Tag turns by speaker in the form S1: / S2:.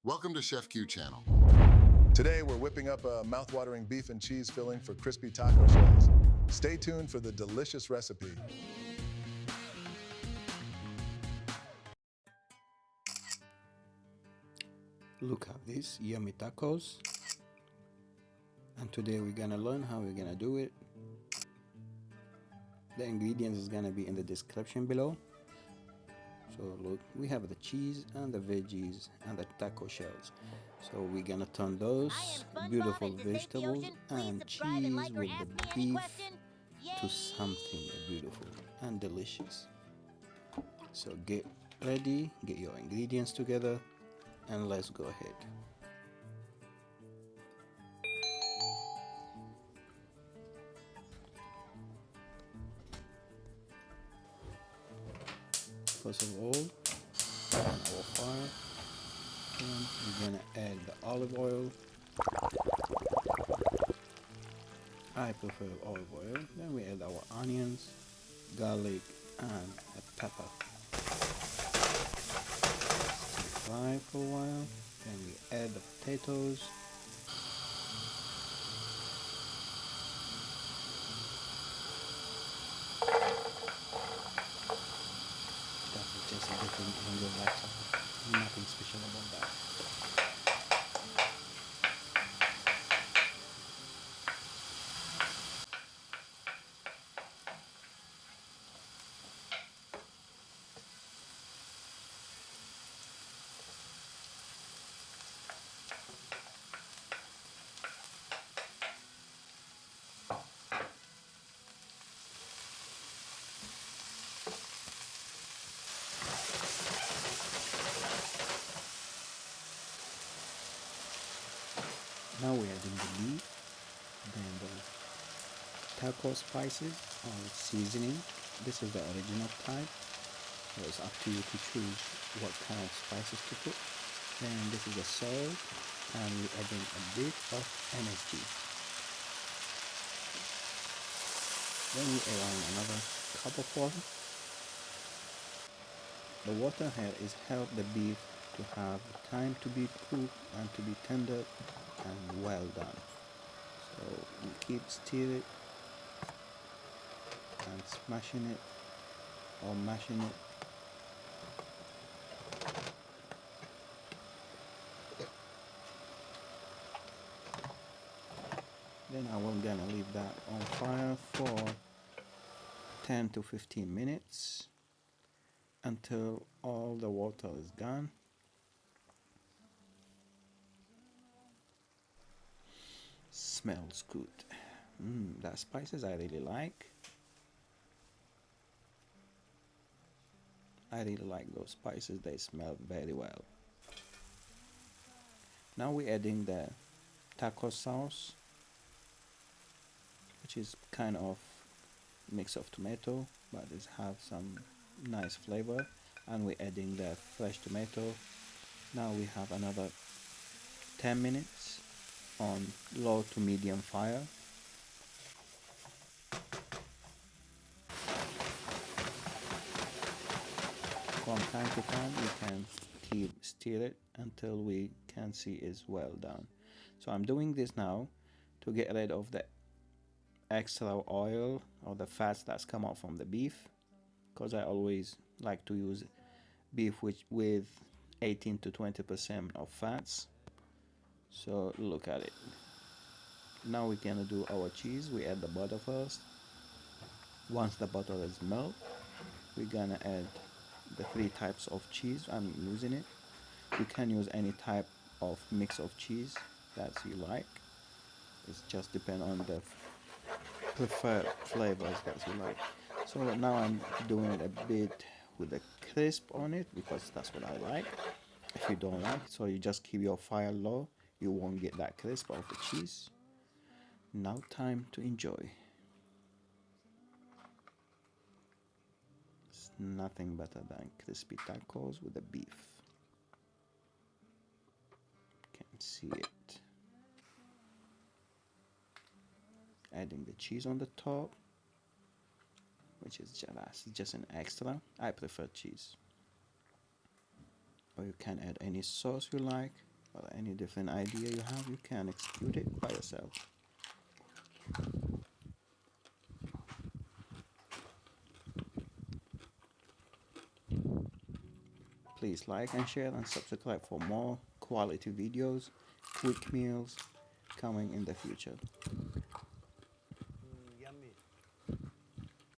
S1: Welcome to Chef Q channel.
S2: Today we're whipping up a mouth-watering beef and cheese filling for crispy taco shells. Stay tuned for the delicious recipe.
S3: Look at these yummy tacos. And today we're gonna learn how we're gonna do it. The ingredients is gonna be in the description below. So look, we have the cheese and the veggies and the taco shells. So we're gonna turn those beautiful vegetables and cheese with the beef to something beautiful and delicious. So get ready, get your ingredients together, and let's go ahead. First of all, on our fire, and we're gonna add the olive oil. I prefer olive oil. Then we add our onions, garlic, and a pepper. Fry for a while. Then we add the potatoes. That's just a different angle, that's nothing special about that. Now we're adding the meat, then the taco spices or seasoning. This is the original type, so it's up to you to choose what kind of spices to put. Then this is the salt, and we're adding a bit of MSG. Then we add on another cup of water. The water here is help the beef to have time to be cooked and to be tender and well done. So we keep stirring and smashing it or mashing it. Then I will gonna leave that on fire for 10 to 15 minutes until all the water is gone. Smells good. That spices I really like. I really like those spices, they smell very well. Now we're adding the taco sauce, which is kind of mix of tomato, but it have some nice flavor. And we're adding the fresh tomato. Now we have another 10 minutes on low to medium fire. From time to time we can keep stir it until we can see it's well done. So I'm doing this now to get rid of the extra oil or the fats that's come out from the beef, because I always like to use beef with 18 to 20% of fats. So look at it. Now we're gonna do our cheese. We add the butter first. Once the butter is melted, we're gonna add the 3 types of cheese I'm using it. You can use any type of mix of cheese that you like. It's just depend on the preferred flavors that you like. So now I'm doing it a bit with a crisp on it because that's what I like. If you don't like it, so you just keep your fire low, you won't get that crisp of the cheese. Now time to enjoy. It's nothing better than crispy tacos with the beef. Can see it. Adding the cheese on the top, which is just an extra. I prefer cheese. Or you can add any sauce you like. or any different idea you have, you can execute it by yourself. Please like and share and subscribe for more quality videos, quick meals coming in the future.